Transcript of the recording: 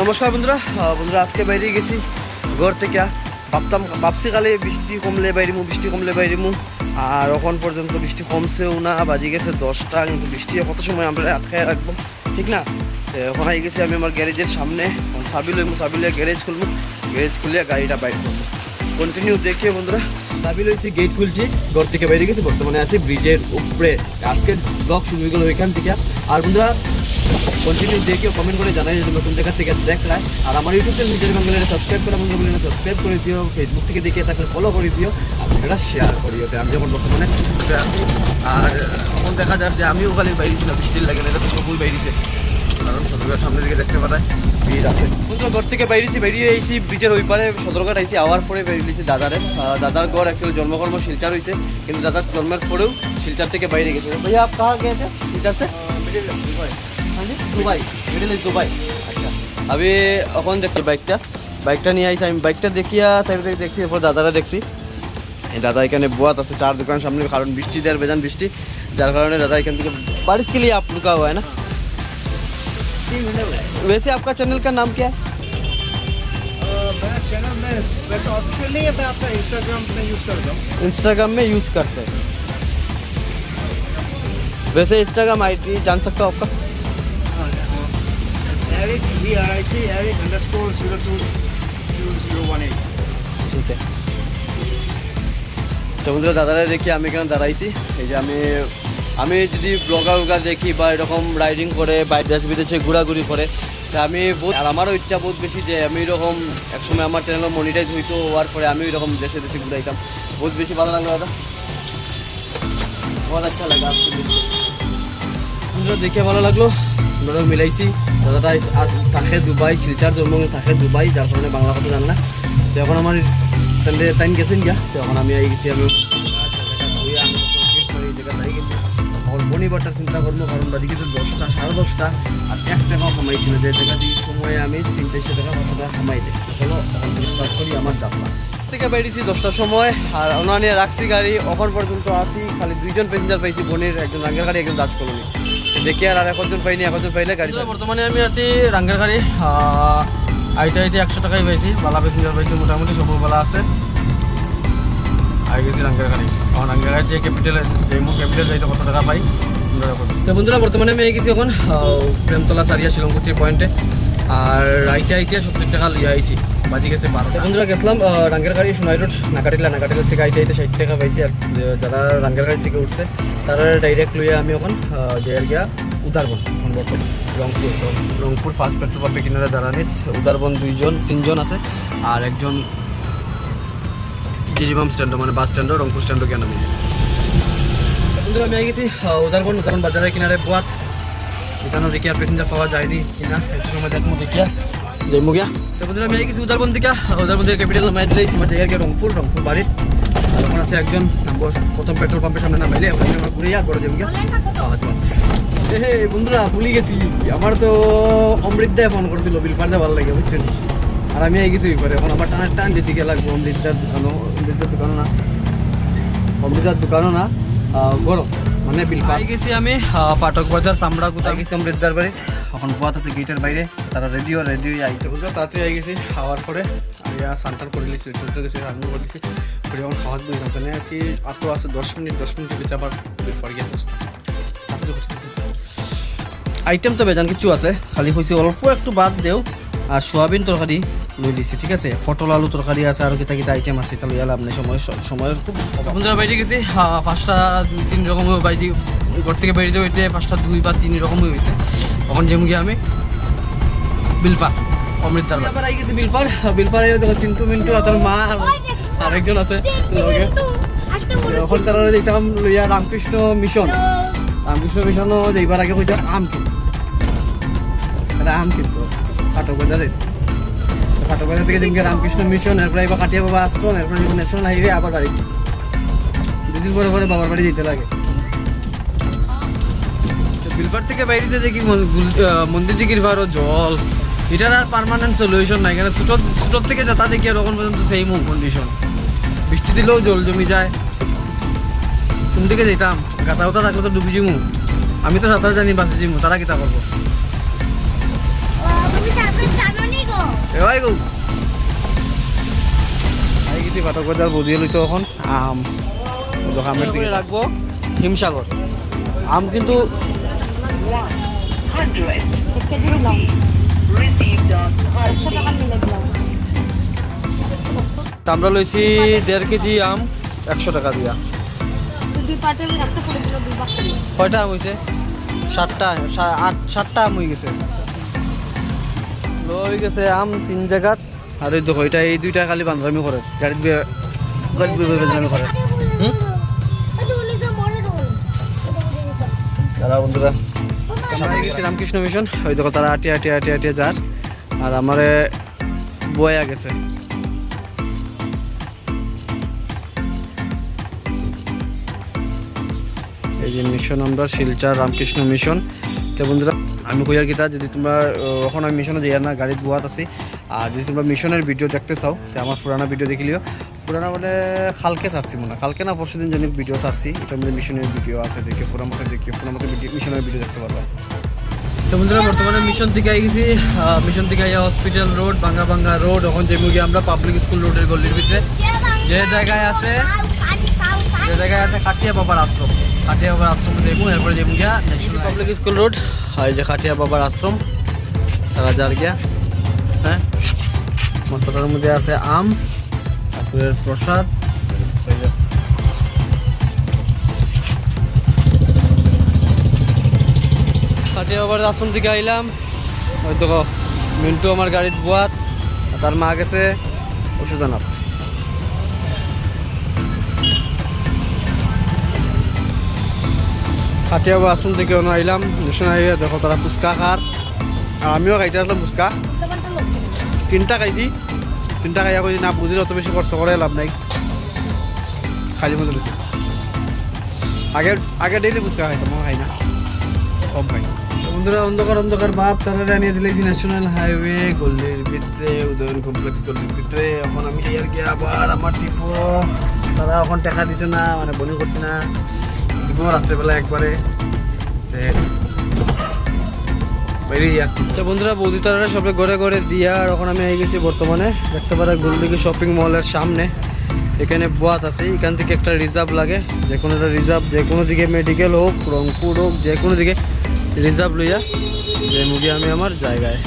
নমস্কার বন্ধুরা বন্ধুরা আজকে বাইরে গেছি ঘর থেকে ভাবছি কালে বৃষ্টি কমলে বাইরিমু আর এখন পর্যন্ত বৃষ্টি কমছেও না, বাজে গেছে 10টা, কিন্তু বৃষ্টি কত সময় আমরা আটকায় রাখবো ঠিক না। এখন আই গেছি আমি আমার গ্যারেজের সামনে, চাবি লইলে গ্যারেজ খুলে গাড়িটা বাইর করবো। কন্টিনিউ দেখিয়ে বন্ধুরা, চাবি লইছি, গেট খুলছি, ঘর থেকে বাইরে গেছি, বর্তমানে আছি ব্রিজের উপরে। আজকে ব্লগ শুরু হয়ে গেলো ওইখান থেকে। আর বন্ধুরা কন্টিনিউ দেখে কমেন্ট করে জানাই যদি নতুন জায়গা থেকে দেখলাম। আর আমার ইউটিউব চ্যানেল নিজের বাংলাদেশে সাবস্ক্রাইব করা বন্ধু বলে সাবস্ক্রাইব করে দিও, ফেসবুক থেকে দেখে থাকলে ফলো করে দিও, আর সেটা শেয়ার করিও। আমি যখন বর্তমানে আছি আর এখন দেখা যায় যে আমিও খালি বাইরেছি না, বৃষ্টির লাগে না, এটা তো সবুজ বাইরেছে, কারণ সদরঘাট সামনে দিকে দেখতে পাঠায় ব্রিজ আছে। বন্ধুরা ঘর থেকে বেরিয়ে এসেছি ব্রিজের ওই পারে সদরঘাট আইসি, আওয়ার পরে বেরিয়েছি দাদার ঘর অ্যাকচুয়ালি জন্মকর্ম শিলচার হয়েছে, কিন্তু দাদার জন্মের পরেও শিলচার থেকে বাইরে গেছে। ভাইয়া আপ কাহা গেছে শিলচার से? দুবাই। আচ্ছা আমি এখন দেখছি বাইকটা নিয়ে আইসি, আমি বাইকটা দেখিয়া সাইড থেকে দেখছি, এরপর দাদারা দেখছি। দাদা এখানে বোয়াত আছে চার দোকান সামনে, কারণ বৃষ্টি দেওয়ার বেজান বৃষ্টি, যার কারণে দাদা এখান থেকে बारिश के लिए आप रुका हुआ है ना। वैसे आपका चैनल का नाम क्या है? मेरा चैनल में वैसे ऑफिशियल नहीं है, मैं आपका इंस्टाग्राम में यूज़ करता हूँ। इंस्टाग्राम में यूज़ करते हैं। वैसे इंस्टाग्राम आईडी जान सकता हूँ आपका? Eric ERIC_022018। ठीक है। তো বন্ধুরা দাদারা দেখি আমি এখানে দাঁড়াইছি, এই যে আমি যদি ব্লগার দেখি বা এরকম রাইডিং করে বাইরে দেশ বিদেশে ঘোরাঘুরি করে, তা আমি আর আমারও ইচ্ছা বহুত বেশি যে আমি এরকম একসময় আমার চ্যানেল মনিটাইজ হইতো, হওয়ার পরে আমি এরকম দেশে ঘুরাইতাম। বহুত বেশি ভালো লাগলো দাদা, বহুত আচ্ছা লাগা। বন্ধুরা দেখে ভালো লাগলো, আমরা মিলাইছি। দাদাটা আজ থাকে দুবাই, শিলচার জন্মভূমি থাকে দুবাই, যার কারণে বাংলা কথা জান না। তো এখন আমার টাইম গেছেন গিয়া, তো এখন আমি আই গেছি, আমি শনিবারটা চিন্তা করবো, কারণ বাড়ি গেছে 10টা 10:30 আর 1 টাকাও কামাইছি না, যে জায়গা দিয়ে সময়ে আমি 300-400 টাকা 500 টাকা কামাই দিই। চলো স্টার্ট করি আমার যাত্রা। থেকে বেরিয়েছি 10টার সময়, আর ওনা নিয়ে রাখছি গাড়ি, এখন পর্যন্ত আসি খালি 2জন প্যাসেঞ্জার পাইছি, বোনের একজন রাঙ্গের গাড়ি, একজন দাস কলোনি। দেখি আর একজন পাইনি, একজন পাইলে গাড়ি। বর্তমানে আমি আছি রাঙ্গের গাড়ি, আইতে 100 টাকাই পাইছি, বালা প্যাসেঞ্জার পাইছি, মোটামুটি সব বেলা আছে। আই গেছি রাঙ্গের গাড়ি, আমার রাঙ্গের গাড়ি যে ক্যাপিটাল যাইতে কত টাকা পাই। তো বন্ধুরা বর্তমানে আমি গেছি এখন প্রেমতলা সারিয়া শিলংকুটি পয়েন্টে, আর আইতে 70 টাকা লিয়ে আইছি, বাজি গেছে 12। বন্ধুরা গেছিলাম রাঙ্গের গাড়ি সোনাই রোড নাকাটিলা থেকে আইতে 60 টাকা পাইছি। আর যারা রাঙ্গের গাড়ি থেকে উঠছে তারা ডাইরেক্ট লইয়া আমি এখন যে গিয়া উদারবন, রংপুর ফার্স্ট পেট্রোল পাম্পে কিনারে দাঁড়ানিত উদারবন 2-3জন আছে, আর একজন জিরিবাম স্ট্যান্ডও, মানে বাস স্ট্যান্ডও রংপুর স্ট্যান্ডও কেন। বন্ধুরা আমি গেছি উদারবন বাজারের কিনারে বোয়াত, এখানেও দেখি আর প্যাসেঞ্জার পাওয়া যায়নি কিনা, একটু সময় দেখবো দেখিয়া যাইমু গিয়া। তো বন্ধুরা আমি গেছি উদারবন থেকে ক্যাপিটাল মাইট দিয়েছি, মানে জায়গায় রংপুর বাড়ির। আর ওখানে আছে একজন নামবো প্রথম পেট্রোল পাম্পের সামনে নামাইলে ঘুরিয়া করে যাবো গিয়া। হে বন্ধুরা ভুলে গেছি, আমার তো অমৃতদায় ফোন করেছিল বিলপারটা ভালো লাগে বুঝছেন, আর আমি গেছি বিলপারে। এখন আমার টান দিতে গিয়ে লাগবো অমৃতার দোকানও না গরম, মানে বিলপার গেছি আমি ফাটক বাজার চামড়া কোথায় গেছি অমৃতদার বাড়ি। এখন বোয়াত আছে গেটের বাইরে, তারা রেডিও আইতে বুঝলো, তাড়াতাড়ি আই গেছি। খাওয়ার পরে আমি সান্টার করে দিয়েছি, চলতে গেছি, রান্না করে দিয়েছি, করে এখন খাওয়া দিয়েছি। ওখানে আর কি আর তো আছে 10 মিনিটের ভিতরে আবার বিলপার গিয়ে বসতাম। আইটেম তো বেজান কিছু আছে, খালি হয়েছে অল্প একটু বাদ দেও। আর সোয়াবিন তরকারি লই দিছি, ঠিক আছে, পটল আলু তরকারি আছে, আর কিতা আইটেম আছে, তাহলে লাভ নেই, সময়ের খুব। বন্ধুরা বাইরে গেছি 5টা 2-3 রকম বাইরে, ঘর থেকে বেরিয়ে 5টা 2 বা 3 রকমই হয়েছে। এখন যেমন গিয়ে আমি বিলপার অমৃতদার আবার আই গেছি বিলপারে চিন্টু মিন্টু আর তার মা আর একজন আছে লগে। এখন তারা দেখতাম লইয়া রামকৃষ্ণ মিশনও যাইবার আগে হইতে আম কিন্তু ফাটক বাজার থেকে যেমন রামকৃষ্ণ মিশন, এরপরে এবার কাটিয়া বাবা আশ্রম, এরপরে ন্যাশনাল হাইওয়ে, আবার বাড়ি 2 দিন পরে বাবার বাড়ি যেতে লাগে। বিলপার থেকে বাইরে দেখি মন্দির দিঘির ভাড়ো জল, এটার আর পার্মানেন্ট সলিউশন নাই, কেন ছোটোর থেকে যাতা দেখি আর এখন পর্যন্ত সেম কন্ডিশন, বৃষ্টি দিলেও জল জমি যায়। কোন দিকে যেতাম, গাতা উতা থাকলে তো ডুবি যাবো, আমি তো সাঁতার জানি বাঁচে যাবো, তারা কিতা করবো। বাই গো আই গেছি ফাটক বাজার বদিয়ে লইতো এখন আম দোকানের দিকে রাখবো হিমসাগর আম কিন্তু 100 1 কেজি দিলাম received on 100 টাকা মিলে দিলাম আমরা লইছি 1.5 কেজি আম 100 টাকা দিয়া দুই পার্টে আমি একটা করে দিলাম দুই বাক্স কয়টা আম হয়েছে 7টা আম হয়ে গেছে লই গেছে আম 3 জায়গাত আর এই দেখো এটা এই দুইটা খালি বান্ধরামি করে গাড়িত বান্ধরামি করে তারা বন্ধুরা আমরা গেছি রামকৃষ্ণ মিশন ওই দেখো তারা আটিয়া যার আর আমারে বয়া গেছে এই যে মিশন আমরা শিলচর রামকৃষ্ণ মিশন তো বন্ধুরা আমি কইয়ার কিতা যদি তোমরা এখন আমি মিশনে যাই না গাড়িত বুয়াত আছি আর যদি তোমরা মিশনের ভিডিও দেখতে চাও তো আমার পুরানা ভিডিও দেখিলিও পুরানা মানে কালকে ছাড়ছি মনে কালকে না পরশু দিন জানি ভিডিও ছাড়ছি এটার মধ্যে মিশনের ভিডিও আছে দেখে পুরা মতো মিশনের ভিডিও দেখতে পারবা তো বন্ধুরা বর্তমানে মিশন থেকে আই গেছি মিশন থেকে আইয়া হসপিটাল রোড ভাঙ্গা রোড এখন যে মুগি আমরা পাবলিক স্কুল রোডের গলির ভিতরে যে জায়গায় আছে খাটিয়া বাবার আশ্রম যাইবো এরপরে যাইবো গিয়া ন্যাশনাল পাবলিক স্কুল রোড আর যে খাটিয়া বাবার আশ্রম তারা যার গিয়া হ্যাঁ মশলাটার মধ্যে আছে আম ঠাকুরের প্রসাদ ওই যে খাটিয়া বাবার আশ্রম থেকে আইলাম ওই তো মিন্টু আমার গাড়ির বুয়াত তার মা গেছে ওষুধ আনাত খাটিয়া বাবার আশ্রম থেকে আইলাম ন্যাশনাল হাইওয়ে দেখো তারা ফুচকা খার আর আমিও খাইতে আসলাম ফুচকা 3টা খাইছি 3টা খাইয়া কই না বুঝিল অত বেশি খরচ করে লাভ নাই খালি মজা বেশি আগে ডেইলি ফুচকা খাইতাম খাই না কম খাই বন্ধুরা অন্ধকার ভাব তারা আনিয়ে দিলেছি ন্যাশনাল হাইওয়ে গল্লির ভিতরে উদয়ন কমপ্লেক্স গল্লির ভিতরে এখন আমি আর গিয়ে আবার আমার টিপো তারা এখন টাকা দিছে না মানে বনি করছি না দিব রাত্রেবেলা একবারে আচ্ছা বন্ধুরা বৌদি তারা সবে ঘরে দিয়া আর এখন আমি হয়ে গেছি বর্তমানে দেখতে পারা গোলদিঘি শপিং মলের সামনে এখানে বুয়াত আছে এখান থেকে একটা রিজার্ভ লাগে যে কোনো একটা রিজার্ভ যে কোনো দিকে মেডিকেল হোক রংপুর হোক যে কোনো দিকে রিজার্ভ লইয়া যে মুগি আমি আমার জায়গায়